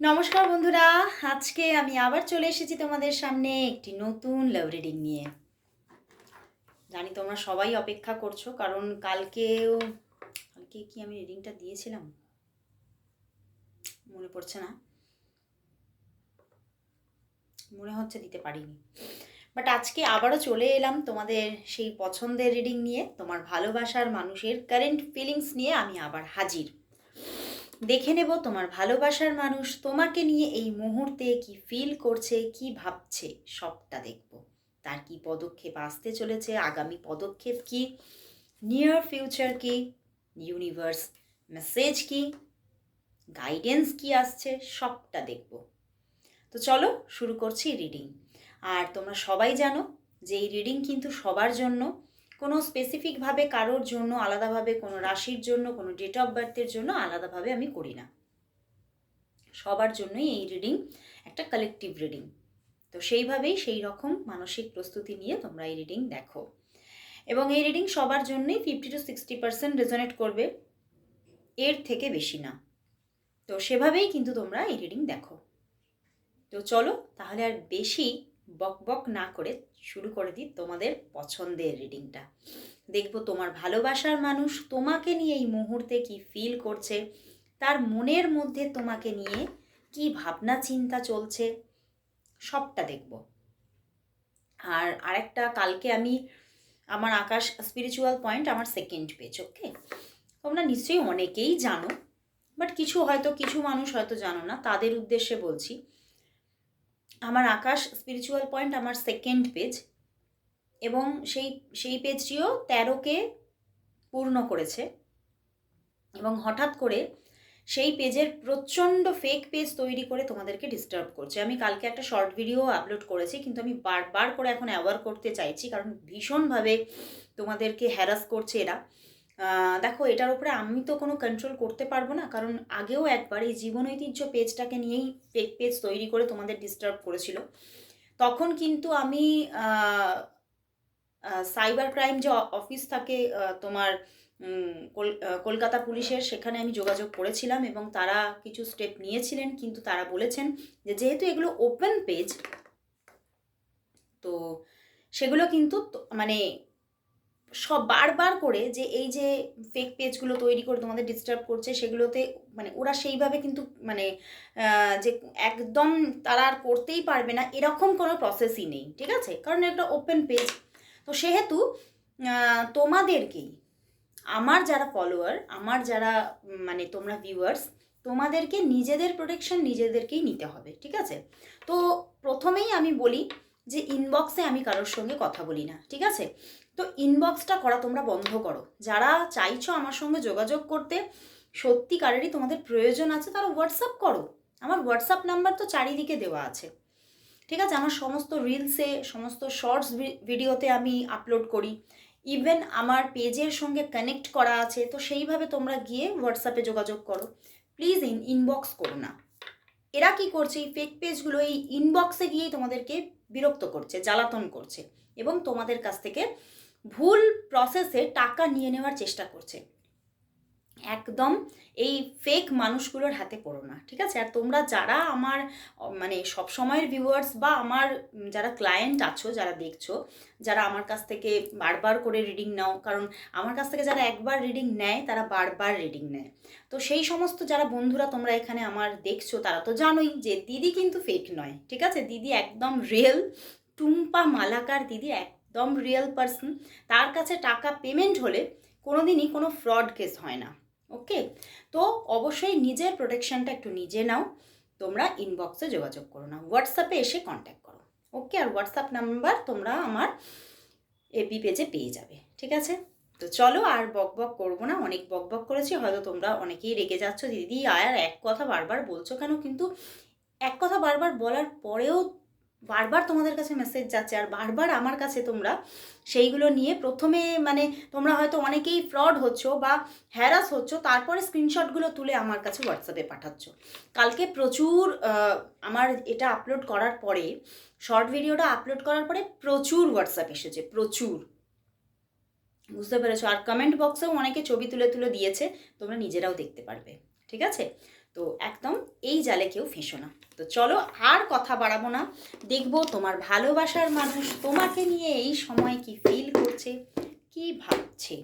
নমস্কার বন্ধুরা, আজকে আমি আবার চলে এসেছি তোমাদের সামনে একটি নতুন লাভ রিডিং নিয়ে। জানি তোমরা সবাই অপেক্ষা করছো, কারণ কালকে কি আমি রিডিংটা দিয়েছিলাম মনে পড়ছে না, মনে হচ্ছে দিতে পারিনি। বাট আজকে আবারও চলে এলাম তোমাদের সেই পছন্দের রিডিং নিয়ে। তোমার ভালোবাসার মানুষের কারেন্ট ফিলিংস নিয়ে আমি আবার হাজির। দেখে নেব তোমার ভালোবাসার মানুষ তোমাকে নিয়ে এই মুহূর্তে কি ফিল করছে, কি ভাবছে, সবটা দেখব। তার কি পদক্ষেপ আসতে চলেছে, আগামী পদক্ষেপ কি, নিয়ার ফিউচার কি, ইউনিভার্স মেসেজ কি, গাইডেন্স কি আসছে, সবটা দেখব। তো চলো শুরু করছি রিডিং। আর তোমরা সবাই জানো যে এই রিডিং কিন্তু সবার জন্য, কোনো স্পেসিফিকভাবে কারোর জন্য আলাদাভাবে, কোনো রাশির জন্য, কোনো ডেট অফ বার্থের জন্য আলাদাভাবে আমি করি না। সবার জন্যই এই রিডিং একটা কালেকটিভ রিডিং। তো সেইভাবেই সেই রকম মানসিক প্রস্তুতি নিয়ে তোমরা এই রিডিং দেখো। এবং এই রিডিং সবার জন্যই 50-60% রেজোনেট করবে, এর থেকে বেশি না। তো সেভাবেই কিন্তু তোমরা এই রিডিং দেখো। তো চলো তাহলে আর বেশি বক বক না করে শুরু করে দিই তোমাদের পছন্দের রিডিংটা। দেখব তোমার ভালোবাসার মানুষ তোমাকে নিয়ে এই মুহূর্তে কি ফিল করছে, তার মনের মধ্যে তোমাকে নিয়ে কি ভাবনা চিন্তা চলছে, সবটা দেখব। আর আরেকটা, কালকে আমি আমার আকাশ স্পিরিচুয়াল পয়েন্ট আমার সেকেন্ড পেজ, ওকে? তোমরা নিশ্চয়ই অনেকেই জানো, বাট কিছু মানুষ হয়তো জানো না, তাদের উদ্দেশ্যে বলছি। আমার আকাশ স্পিরিচুয়াল পয়েন্ট আমার সেকেন্ড পেজ, এবং সেই পেজটিও 13কে পূর্ণ করেছে। এবং হঠাৎ করে সেই পেজের প্রচণ্ড ফেক পেজ তৈরি করে তোমাদেরকে ডিস্টার্ব করছে। আমি কালকে একটা শর্ট ভিডিও আপলোড করেছি, কিন্তু আমি বারবার করে এখন অ্যাওয়ার করতে চাইছি, কারণ ভীষণভাবে তোমাদেরকে হ্যারাস করছে এরা। দেখো, এটার উপরে আমি তো কোনো কন্ট্রোল করতে পারবো না, কারণ আগেও একবার এই জীবন ঐতিহ্য পেজটাকে নিয়েই ফেক পেজ তৈরি করে তোমাদের ডিস্টার্ব করেছিল। তখন কিন্তু আমি সাইবার ক্রাইম যে অফিস থাকে তোমার কলকাতা পুলিশের, সেখানে আমি যোগাযোগ করেছিলাম এবং তারা কিছু স্টেপ নিয়েছিলেন, কিন্তু তারা বলেছেন যে যেহেতু এগুলো ওপেন পেজ, তো সেগুলো কিন্তু মানে সব বারবার করে যে এই যে ফেক পেজগুলো তৈরি করে তোমাদের ডিস্টার্ব করছে, সেগুলোতে মানে ওরা সেইভাবে কিন্তু মানে যে একদম তারা আর করতেই পারবে না এরকম কোনো প্রসেসই নেই, ঠিক আছে? কারণ একটা ওপেন পেজ। তো সেহেতু তোমাদেরকেই, আমার যারা ফলোয়ার, আমার যারা মানে তোমরা ভিউয়ার্স, তোমাদেরকে নিজেদের প্রোটেকশন নিজেদেরকেই নিতে হবে, ঠিক আছে? তো প্রথমেই আমি বলি যে ইনবক্সে আমি কারোর সঙ্গে কথা বলি না, ঠিক আছে? তো ইনবক্সটা করা তোমরা বন্ধ করো। যারা চাইছো আমার সঙ্গে যোগাযোগ করতে, সত্যিকারেরই তোমাদের প্রয়োজন আছে, তারা হোয়াটসঅ্যাপ করো। আমার হোয়াটসঅ্যাপ নাম্বার তো চারিদিকে দেওয়া আছে, ঠিক আছে? আমার সমস্ত রিলসে, সমস্ত শর্টস ভিডিওতে আমি আপলোড করি। ইভেন আমার পেজের সঙ্গে কানেক্ট করা আছে, তো সেইভাবে তোমরা গিয়ে হোয়াটসঅ্যাপে যোগাযোগ করো। প্লিজ ইনবক্স করো না। এরা কি করছে, এই ফেক পেজগুলো এই ইনবক্সে গিয়েই তোমাদেরকে বিরক্ত করছে, জ্বালাতন করছে, এবং তোমাদের কাছ থেকে ভুল প্রসেসে টাকা নিয়ে নেওয়ার চেষ্টা করছে। একদম এই ফেক মানুষগুলোর হাতে পড়ো না, ঠিক আছে? আর তোমরা যারা আমার মানে সব সময়ের ভিউয়ার্স বা আমার যারা ক্লায়েন্ট আছো, যারা দেখছো, যারা আমার কাছ থেকে বারবার করে রিডিং নাও, কারণ আমার কাছ থেকে যারা একবার রিডিং নেয় তারা বারবার রিডিং নেয়। তো সেই সমস্ত যারা বন্ধুরা তোমরা এখানে আমার দেখছো, তারা তো জানোই যে দিদি কিন্তু ফেক নয়, ঠিক আছে? দিদি একদম রিয়েল, টুম্পা মালাকার দিদি একদম রিয়েল পার্সন। তার কাছে টাকা পেমেন্ট হলে কোনোদিনই কোনো ফ্রড কেস হয় না, ওকে? তো অবশ্যই নিজের প্রোটেকশনটা একটু নিজে নাও। তোমরা ইনবক্সে যোগাযোগ করো না, হোয়াটসঅ্যাপে এসে কন্ট্যাক্ট করো, ওকে? আর হোয়াটসঅ্যাপ নাম্বার তোমরা আমার এপি পেজে পেয়ে যাবে, ঠিক আছে? তো চলো আর বক বক করবো না, অনেক বক বক করেছি, হয়তো তোমরা অনেকেই রেগে যাচ্ছ, দিদি আর এক কথা বারবার বলছো কেন? কিন্তু এক কথা বারবার বলার পরেও বারবার তোমাদের কাছে মেসেজ যাচ্ছে, আর বারবার আমার কাছে তোমরা সেইগুলো নিয়ে প্রথমে মানে তোমরা হয়তো অনেকেই ফ্রড হচ্ছ বা হ্যারাস হচ্ছ, তারপরে স্ক্রিনশটগুলো তুলে আমার কাছে হোয়াটসঅ্যাপে পাঠাচ্ছ। কালকে প্রচুর আমার এটা আপলোড করার পরে, শর্ট ভিডিওটা আপলোড করার পরে প্রচুর হোয়াটসঅ্যাপ এসেছে, প্রচুর, বুঝতে পেরেছো? আর কমেন্ট বক্সেও অনেকে ছবি তুলে তুলে দিয়েছে, তোমরা নিজেরাও দেখতে পারবে, ঠিক আছে? তো একদম এই জালে কেউ ফেঁসো না। তো চলো আর কথা বাড়াবো না, দেখবো তোমার ভালোবাসার মানুষ তোমাকে নিয়ে এই সময় কি ফিল করছে, কি ভাবছে।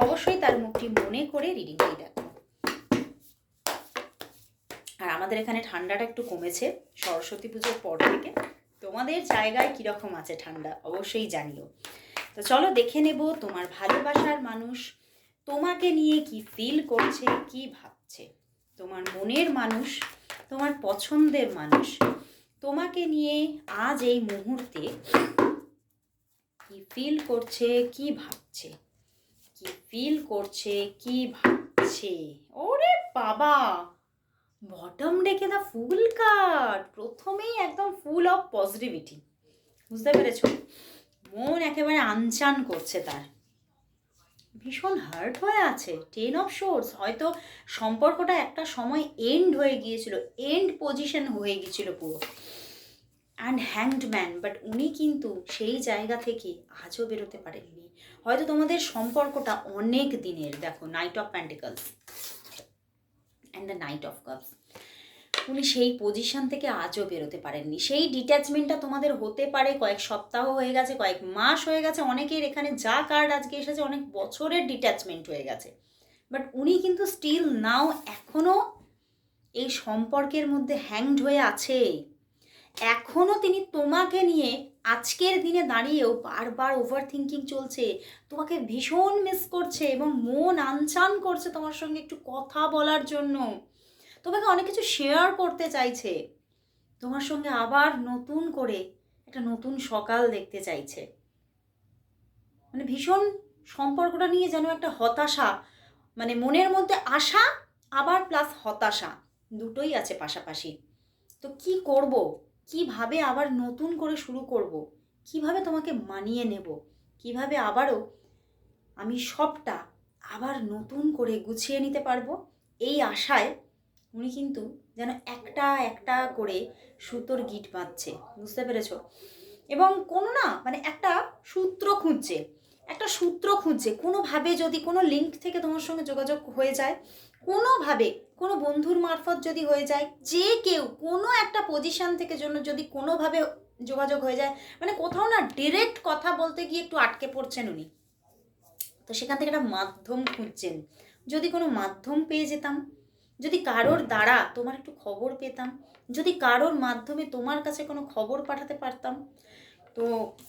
অবশ্যই তার মুখটি মনে করে রিডিংটি দেখো। আর আমাদের এখানে ঠান্ডাটা একটু কমেছে সরস্বতী পুজোর পর থেকে। তোমাদের জায়গায় কীরকম আছে ঠান্ডা অবশ্যই জানিও। তো চলো দেখে নেব তোমার ভালোবাসার মানুষ তোমাকে নিয়ে কি ফিল করছে, কি ভাবছে। তোমার মনের মানুষ, তোমার পছন্দের মানুষ তোমাকে নিয়ে আজ এই মুহূর্তে কি ফিল করছে, কি ভাবছে, কি ফিল করছে, কি ভাবছে। ওরে বাবা, বটম ডেকে দা ফুল কার্ড, প্রথমেই একদম ফুল অফ পজিটিভিটি। বুঝতে পেরেছ? মন একেবারে আনচান করছে, তার ভীষণ হার্ট হয়ে আছে। 10 অফ সোর্স, হয়তো সম্পর্কটা একটা সময় এন্ড হয়ে গিয়েছিল, এন্ড পজিশন হয়ে গিয়েছিল পুরো। অ্যান্ড হ্যাংড ম্যান, বাট উনি কিন্তু সেই জায়গা থেকে আজও বেরোতে পারেননি। হয়তো তোমাদের সম্পর্কটা অনেক দিনের। দেখো, night of pentacles and the night of cups, উনি সেই পজিশন থেকে আজও বেরোতে পারেননি। সেই ডিট্যাচমেন্টটা তোমাদের হতে পারে কয়েক সপ্তাহ হয়ে গেছে, কয়েক মাস হয়ে গেছে, অনেকের এখানে যা কার্ড আজকে এসেছে অনেক বছরের ডিট্যাচমেন্ট হয়ে গেছে। বাট উনি কিন্তু স্টিল নাও এখনও এই সম্পর্কের মধ্যে হ্যাংড হয়ে আছে। এখনও তিনি তোমাকে নিয়ে আজকের দিনে দাঁড়িয়েও বারবার ওভার থিঙ্কিং চলছে, তোমাকে ভীষণ মিস করছে এবং মন আনচান করছে তোমার সঙ্গে একটু কথা বলার জন্য। তোমাকে অনেক কিছু শেয়ার করতে চাইছে, তোমার সঙ্গে আবার নতুন করে একটা নতুন সকাল দেখতে চাইছে। মানে ভীষণ সম্পর্কটা নিয়ে যেন একটা হতাশা, মানে মনের মধ্যে আশা আবার প্লাস হতাশা দুটোই আছে পাশাপাশি। তো কি করব, কিভাবে আবার নতুন করে শুরু করব, কিভাবে তোমাকে মানিয়ে নেব, কিভাবে আবারও আমি সবটা আবার নতুন করে গুছিয়ে নিতে পারবো, এই আশায় উনি কিন্তু যেন একটা একটা করে সুতোর গিট বাঁধছে। বুঝতে পেরেছো? এবং কোনো না মানে একটা সূত্র খুঁজছে, একটা সূত্র খুঁজছে। কোনোভাবে যদি কোনো লিঙ্ক থেকে তোমার সঙ্গে যোগাযোগ হয়ে যায়, কোনোভাবে কোনো বন্ধুর মারফত যদি হয়ে যায়, যে কেউ কোনো একটা পজিশান থেকে জন্য যদি কোনোভাবে যোগাযোগ হয়ে যায়, মানে কোথাও না ডিরেক্ট কথা বলতে গিয়ে একটু আটকে পড়ছেন উনি। তো সেখান থেকে একটা মাধ্যম খুঁজছেন। যদি কোনো মাধ্যম পেয়ে যেতাম, যদি কারোর দ্বারা তোমার একটু খবর পেতাম, যদি কারোর মাধ্যমে তোমার কাছে কোনো খবর পাঠাতে পারতাম। তো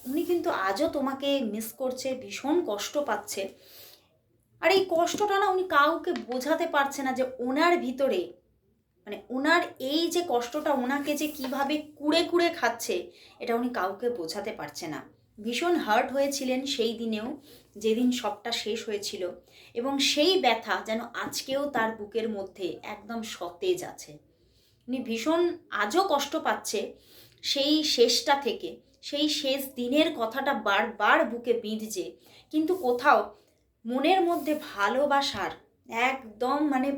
উনি কিন্তু আজও তোমাকে মিস করছে, ভীষণ কষ্ট পাচ্ছে। আর এই কষ্টটা না উনি কাউকে বোঝাতে পারছে না যে ওনার ভিতরে, মানে ওনার এই যে কষ্টটা ওনাকে যে কিভাবে কুড়ে কুড়ে খাচ্ছে, এটা উনি কাউকে বোঝাতে পারছে না। ভীষণ হার্ট হয়েছিলেন সেই দিনেও, যেদিন সবটা শেষ হয়েছিল, এবং সেই ব্যথা যেন আজকেও তার বুকের মধ্যে একদম সতেজ আছে। উনি ভীষণ আজও কষ্ট পাচ্ছে সেই শেষটা থেকে, সেই শেষ দিনের কথাটা বারবার বুকে বিঁধছে, কিন্তু কোথাও মনের মধ্যে ভালোবাসার একদম মানে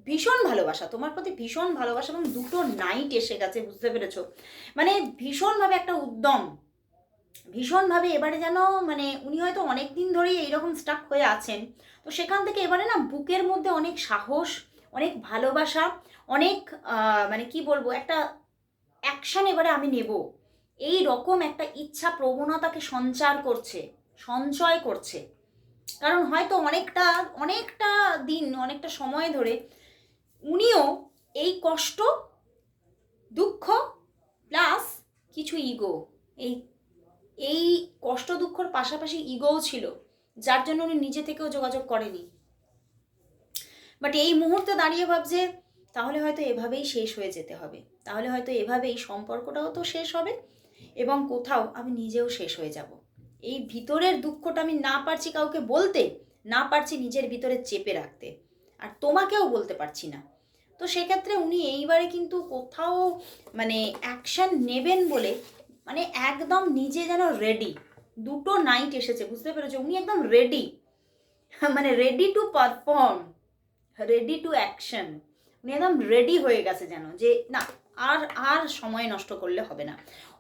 ভীষণ ভালোবাসা, তোমার প্রতি ভীষণ ভালোবাসা, এবং দুটো নাইট এসে গেছে। বুঝতে পেরেছো? মানে ভীষণভাবে একটা উদ্যম, ভীষণভাবে এবারে যেন মানে উনি হয়তো অনেক দিন ধরেই এইরকম স্টাক হয়ে আছেন। তো সেখান থেকে এবারে না বুকের মধ্যে অনেক সাহস, অনেক ভালোবাসা, অনেক মানে কি বলবো, একটা অ্যাকশন এবারে আমি নেব, এই রকম একটা ইচ্ছা প্রবণতাকে সঞ্চয় করছে। কারণ হয়তো অনেকটা দিন, অনেকটা সময় ধরে উনিও এই কষ্ট, দুঃখ প্লাস কিছু ইগো, এই কষ্ট দুঃখর পাশাপাশি ইগোও ছিল, যার জন্য উনি নিজে থেকেও যোগাযোগ করেনি। বাট এই মুহূর্তে দাঁড়িয়ে ভাবছে তাহলে হয়তো এভাবেই শেষ হয়ে যেতে হবে, তাহলে হয়তো এভাবেই সম্পর্কটাও তো শেষ হবে, এবং কোথাও আমি নিজেও শেষ হয়ে যাব। এই ভিতরের দুঃখটা আমি না পারছি কাউকে বলতে, না পারছি নিজের ভিতরে চেপে রাখতে, আর তোমাকেও বলতে পারছি না। তো সেক্ষেত্রে উনি এইবারে কিন্তু কোথাও মানে অ্যাকশন নেবেন বলে মানে একদম নিজে যেন রেডি। দুটো নাইট এসেছে, বুঝতে পেরেছো? উনি একদম রেডি, মানে ready to perform, ready to action. উনি একদম রেডি হয়ে গেছে যেন, যে না আর সময় নষ্ট করলে হবে না,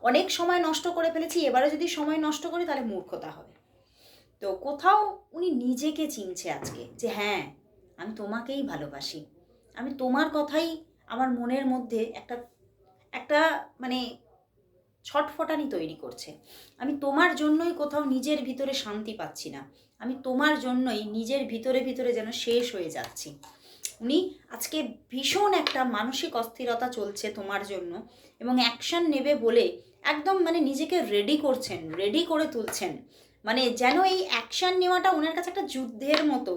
অনেক সময় নষ্ট করে ফেলেছি, এবারে যদি সময় নষ্ট করি তাহলে মূর্খতা হবে। তো কোথাও উনি নিজেকে চিনছে আজকে যে হ্যাঁ আমি তোমাকেই ভালোবাসি, আমি তোমার কথাই আমার মনের মধ্যে একটা একটা মানে ছটফটানি তৈরি করছে। আমি তোমার জন্যই কোথাও নিজের ভিতরে শান্তি পাচ্ছি না। আমি তোমার জন্যই নিজের ভিতরে ভিতরে যেন শেষ হয়ে যাচ্ছি। উনি আজকে ভীষণ একটা মানসিক অস্থিরতা চলছে তোমার জন্য, এবং অ্যাকশন নেবে বলে একদম মানে নিজেকে রেডি করছেন, রেডি করে তুলছেন। মানে যেন এই অ্যাকশন নেওয়াটা ওনার কাছে একটা যুদ্ধের মতো।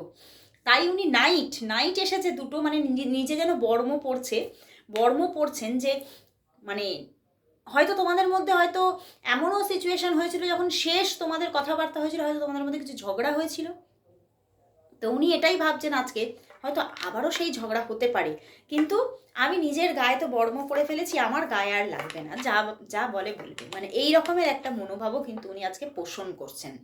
তাই উনি নাইট নাইট এসেছে দুটো, মানে নিজে যেন বর্ম পড়ছেন যে মানে হয়তো তোমাদের মধ্যে হয়তো এমনও সিচুয়েশন হয়েছিল যখন শেষ তোমাদের কথাবার্তা হয়েছিল, হয়তো তোমাদের মধ্যে কিছু ঝগড়া হয়েছিল। তো উনি এটাই ভাবছেন আজকে হয়তো আবারও সেই ঝগড়া হতে পারে, কিন্তু আমি নিজের গায়ে তো বর্ম করে ফেলেছি, আমার গায়ে আর লাগবে না, যা যা বলে বলবে, মানে এই রকমের একটা মনোভাবও কিন্তু উনি আজকে পোষণ করছেন।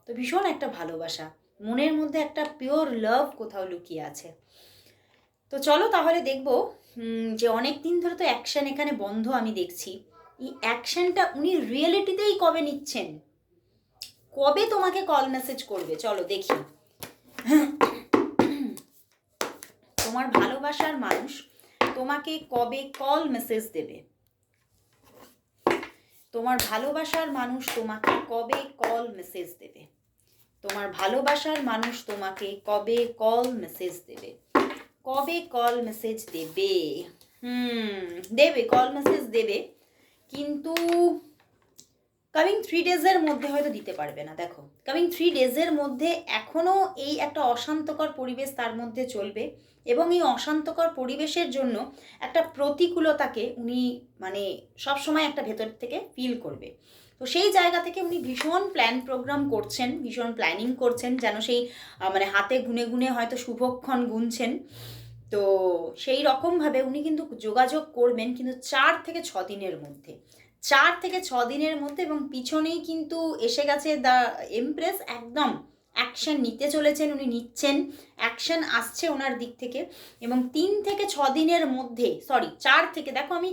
তো ভীষণ একটা ভালোবাসা, মনের মধ্যে একটা পিওর লাভ কোথাও লুকিয়ে আছে। তো চলো তাহলে দেখবো যে অনেক দিন ধরে তো অ্যাকশন এখানে বন্ধ আমি দেখছি, এই অ্যাকশনটা উনি রিয়েলিটিতেই কবে নিচ্ছেন, কবে তোমাকে কল মেসেজ করবে, চলো দেখি। তোমার ভালোবাসার মানুষ তোমাকে কবে কল মেসেজ দেবে, তোমার ভালোবাসার মানুষ তোমাকে কবে কল মেসেজ দেবে, তোমার ভালোবাসার মানুষ তোমাকে কবে কল মেসেজ দেবে, কবে কল মেসেজ দেবে। দেবে, কল মেসেজ দেবে, কিন্তু কামিং 3 ডেজের মধ্যে হয়তো দিতে পারবে না। দেখো, কামিং 3 ডেজের মধ্যে এখনও এই একটা অশান্তকর পরিবেশ তার মধ্যে চলবে, এবং এই অশান্তকর পরিবেশের জন্য একটা প্রতিকূলতাকে উনি মানে সবসময় একটা ভেতর থেকে ফিল করবে। তো সেই জায়গা থেকে উনি ভীষণ প্ল্যান প্রোগ্রাম করছেন, ভীষণ প্ল্যানিং করছেন, যেন সেই মানে হাতে গুনে গুনে হয়তো শুভক্ষণ গুনছেন। তো সেই রকমভাবে উনি কিন্তু যোগাযোগ করবেন, কিন্তু 4 থেকে 6 দিনের মধ্যে, 4 থেকে 6 দিনের মধ্যে, এবং পিছনেই কিন্তু এসে গেছে দ্য এমপ্রেস, একদম অ্যাকশন নিতে চলেছেন, উনি নিচ্ছেন, অ্যাকশন আসছে ওনার দিক থেকে। এবং 3 থেকে 6 দিনের মধ্যে, সরি 4 থেকে, দেখো আমি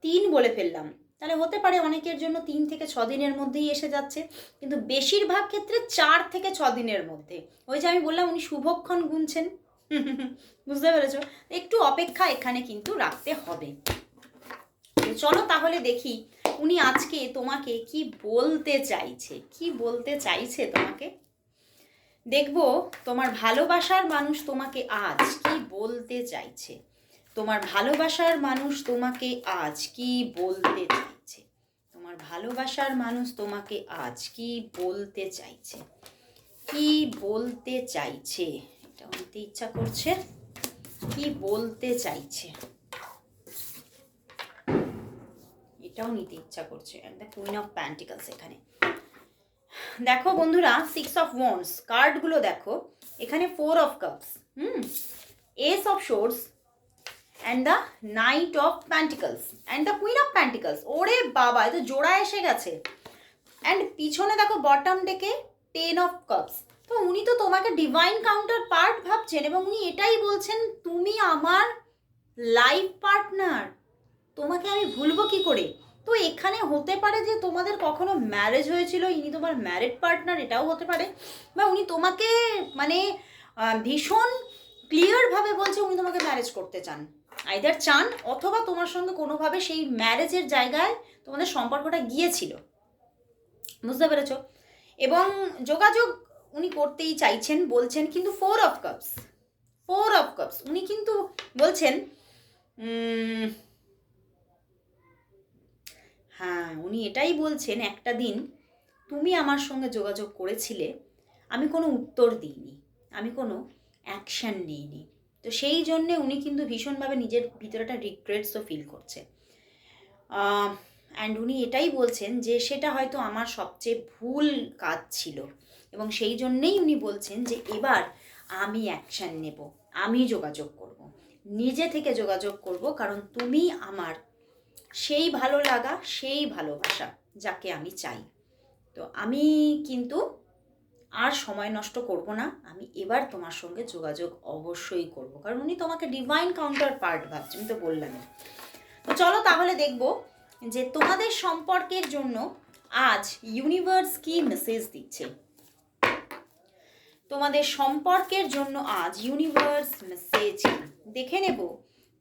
3 বলে ফেললাম, তাহলে হতে পারে অনেকের জন্য 3 থেকে 6 দিনের মধ্যেই এসে যাচ্ছে, কিন্তু বেশিরভাগ ক্ষেত্রে 4 থেকে 6 দিনের মধ্যে। ওই যে আমি বললাম উনি শুভক্ষণ গুনছেন, বুঝতে পেরেছো? একটু অপেক্ষা এখানে কিন্তু রাখতে হবে। চলো তাহলে দেখি উনি আজকে তোমাকে কি বলতে চাইছে, কি বলতে চাইছে তোমাকে। দেখবো তোমার ভালোবাসার মানুষ তোমাকে আজ কি বলতে চাইছে, তোমার ভালোবাসার মানুষ তোমাকে আজ কি বলতে চাইছে, তোমার ভালোবাসার মানুষ তোমাকে আজ কি বলতে চাইছে, কি বলতে চাইছে, এটা নিতে ইচ্ছা করছে, কি বলতে চাইছে, এটাও নিতে ইচ্ছা করছে। দ্য কুইন অফ প্যান্টিকলস এখানে দেখো বন্ধুরা, 6 অফ ওয়ান্ডস কার্ডগুলো দেখো, এখানে 4 of cups, S of swords, and the night of pentacles, and the queen of pentacles. ওরে বাবা, এ তো জোড়া এসে গেছে। অ্যান্ড পিছনে দেখো বটম ডেকে 10 অফ কাপস। তো উনি তো তোমাকে ডিভাইন কাউন্টার পার্ট ভাবছেন, এবং উনি এটাই বলছেন তুমি আমার লাইফ পার্টনার, তোমাকে আমি ভুলবো কি করে। তো এখানে হতে পারে যে তোমাদের কখনো ম্যারেজ হয়েছিল, ইনি তোমার ম্যারিড পার্টনার, এটাও হতে পারে, বা উনি তোমাকে মানে ভীষণ ক্লিয়ারভাবে বলছে উনি তোমাকে ম্যারেজ করতে চান, আইদার চান অথবা তোমার সঙ্গে কোনোভাবে সেই ম্যারেজের জায়গায় তোমাদের সম্পর্কটা গিয়েছিল, বুঝতে পেরেছ? এবং যোগাযোগ উনি করতেই চাইছেন বলছেন, কিন্তু 4 অফ কাপস, 4 অফ কাপস উনি কিন্তু বলছেন হ্যাঁ, উনি এটাই বলছেন একটা দিন তুমি আমার সঙ্গে যোগাযোগ করেছিলে, আমি কোনো উত্তর দিইনি, আমি কোনো অ্যাকশান নিইনি। তো সেই জন্যে উনি কিন্তু ভীষণভাবে নিজের ভিতরে একটা রিগ্রেটসও ফিল করছে। অ্যান্ড উনি এটাই বলছেন যে সেটা হয়তো আমার সবচেয়ে ভুল কাজ ছিল, এবং সেই জন্যেই উনি বলছেন যে এবার আমি অ্যাকশান নেব, আমি যোগাযোগ করব, নিজে থেকে যোগাযোগ করব, কারণ তুমি আমার সেই ভালো লাগা, সেই ভালোবাসা যাকে আমি চাই। তো আমি কিন্তু আর সময় নষ্ট করব না, আমি এবার তোমার সঙ্গে যোগাযোগ অবশ্যই করব, কারণ উনি তোমাকে ডিভাইন কাউন্টার পার্ট ভাবছে, আমি তো বললামই। তো চলো তাহলে দেখব যে তোমাদের সম্পর্কের জন্য আজ ইউনিভার্স কি মেসেজ দিচ্ছে, তোমাদের সম্পর্কের জন্য আজ ইউনিভার্স মেসেজ দেখে নেব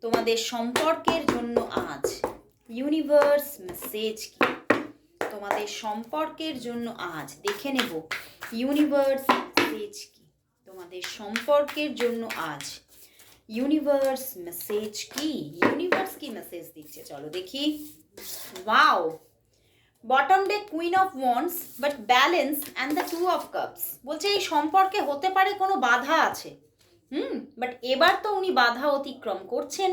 তোমাদের সম্পর্কের জন্য আজ ইউনিভার্স মেসেজ কি। তোমাদের সম্পর্কের জন্য আজ দেখে নেব ইউনিভার্স মেসেজ কি। তোমাদের সম্পর্কের জন্য আজ ইউনিভার্স মেসেজ কি। ইউনিভার্স কি মেসেজ দিচ্ছে চলো দেখি। Wow, bottom day queen of wands but balance and the two of cups. বলছে এই সম্পর্কে হতে পারে কোনো বাধা আছে, বাট এবার তো উনি বাধা অতিক্রম করছেন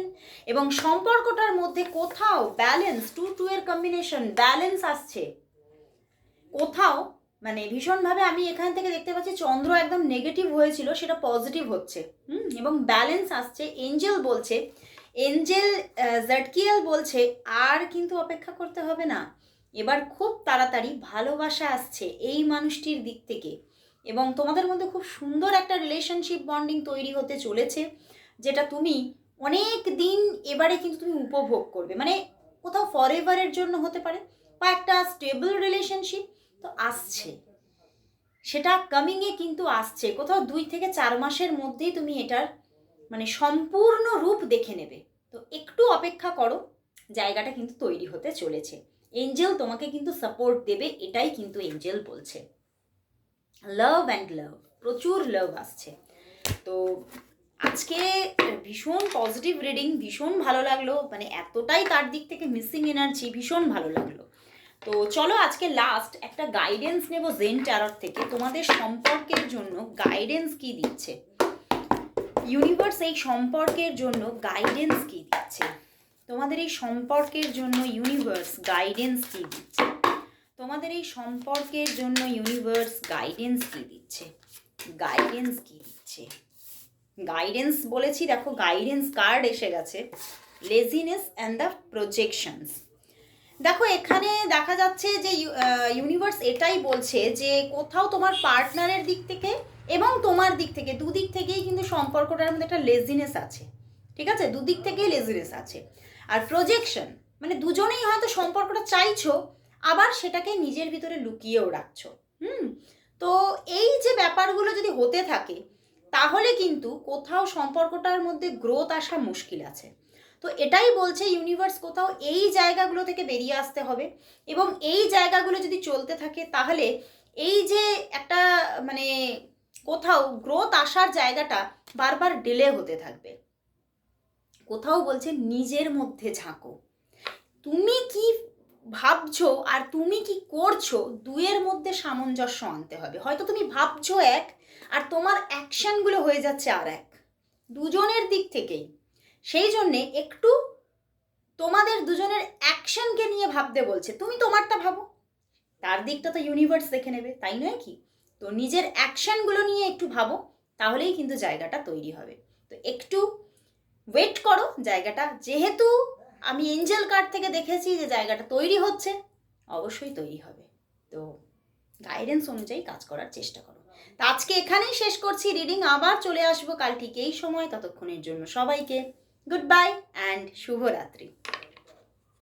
এবং সম্পর্কটার মধ্যে কোথাও ব্যালেন্স, টু এর কম্বিনেশন, ব্যালেন্স আসছে কোথাও, মানে ভীষণভাবে আমি এখান থেকে দেখতে পাচ্ছি চন্দ্র একদম নেগেটিভ হয়েছিল সেটা পজিটিভ হচ্ছে, এবং ব্যালেন্স আসছে। এঞ্জেল বলছে, এঞ্জেল জাটকিয়েল বলছে আর কিন্তু অপেক্ষা করতে হবে না, এবার খুব তাড়াতাড়ি ভালোবাসা আসছে এই মানুষটির দিক থেকে এবং তোমাদের মধ্যে খুব সুন্দর একটা রিলেশনশিপ বন্ডিং তৈরি হতে চলেছে, যেটা তুমি অনেক দিন এবারে কিন্তু তুমি উপভোগ করবে। মানে কোথাও ফরএভারের জন্য হতে পারে বা একটা স্টেবল রিলেশনশিপ তো আসছে, সেটা কামিংয়ে কিন্তু আসছে। কোথাও 2 থেকে 4 মাসের মধ্যেই তুমি এটার মানে সম্পূর্ণ রূপ দেখে নেবে। তো একটু অপেক্ষা করো, জায়গাটা কিন্তু তৈরি হতে চলেছে। এঞ্জেল তোমাকে কিন্তু সাপোর্ট দেবে, এটাই কিন্তু এঞ্জেল বলছে। লাভ অ্যান্ড লাভ, প্রচুর লাভ আসছে। তো আজকে ভীষণ পজিটিভ রিডিং, ভীষণ ভালো লাগলো, মানে এতটাই তার দিক থেকে মিসিং এনার্জি, ভীষণ ভালো লাগলো। তো চলো আজকে লাস্ট একটা গাইডেন্স নেব জেন ট্যারট থেকে। তোমাদের সম্পর্কের জন্য গাইডেন্স কি দিচ্ছে ইউনিভার্স, এই সম্পর্কের জন্য গাইডেন্স কি দিচ্ছে, তোমাদের এই সম্পর্কের জন্য ইউনিভার্স গাইডেন্স কি দিচ্ছে, তোমাদের এই সম্পর্কের জন্য ইউনিভার্স গাইডেন্স কি দিচ্ছে, গাইডেন্স কি দিচ্ছে। গাইডেন্স বলেছি, দেখো গাইডেন্স কার্ড এসে গেছে, লেজিনেস অ্যান্ড দ্য প্রজেকশনস। দেখো এখানে দেখা যাচ্ছে যে ইউনিভার্স এটাই বলছে যে কোথাও তোমার পার্টনারের দিক থেকে এবং তোমার দিক থেকে, দুদিক থেকেই কিন্তু সম্পর্কটার মধ্যে একটা লেজিনেস আছে, ঠিক আছে, দুদিক থেকেই লেজিনেস আছে। আর প্রজেকশন মানে দুজনেই হয়তো সম্পর্কটা চাইছো আবার সেটাকে নিজের ভিতরে লুকিয়েও রাখছো। তো এই যে ব্যাপারগুলো যদি হতে থাকে তাহলে কিন্তু কোথাও সম্পর্কটার মধ্যে গ্রোথ আসা মুশকিল আছে। তো এটাই বলছে ইউনিভার্স, কোথাও এই জায়গাগুলো থেকে বেরিয়ে আসতে হবে এবং এই জায়গাগুলো যদি চলতে থাকে তাহলে এই যে একটা মানে কোথাও গ্রোথ আসার জায়গাটা বারবার ডিলে হতে থাকবে। কোথাও বলছে নিজের মধ্যে ঝাঁকো, তুমি কি ভাবছো আর তুমি কি করছো দুয়ের মধ্যে সামঞ্জস্য আনতে হবে। হয়তো তুমি ভাবছো এক আর তোমার অ্যাকশনগুলো হয়ে যাচ্ছে আর এক, দুজনের দিক থেকেই। সেই জন্যে একটু তোমাদের দুজনের অ্যাকশনকে নিয়ে ভাবতে বলছে। তুমি তোমারটা ভাবো, তার দিকটা তো ইউনিভার্স দেখে নেবে, তাই নয় কি? তো নিজের অ্যাকশনগুলো নিয়ে একটু ভাবো, তাহলেই কিন্তু জায়গাটা তৈরি হবে। তো একটু ওয়েট করো, জায়গাটা যেহেতু আমি এঞ্জেল কার্ড থেকে দেখেছি যে জায়গাটা তৈরি হচ্ছে, অবশ্যই তৈরি হবে। তো গাইডেন্স অনুযায়ী কাজ করার চেষ্টা করো। তো আজকে এখানেই শেষ করছি রিডিং, আবার চলে আসবো কাল ঠিক এই সময়। ততক্ষণের জন্য সবাইকে গুড বাই অ্যান্ড শুভরাত্রি।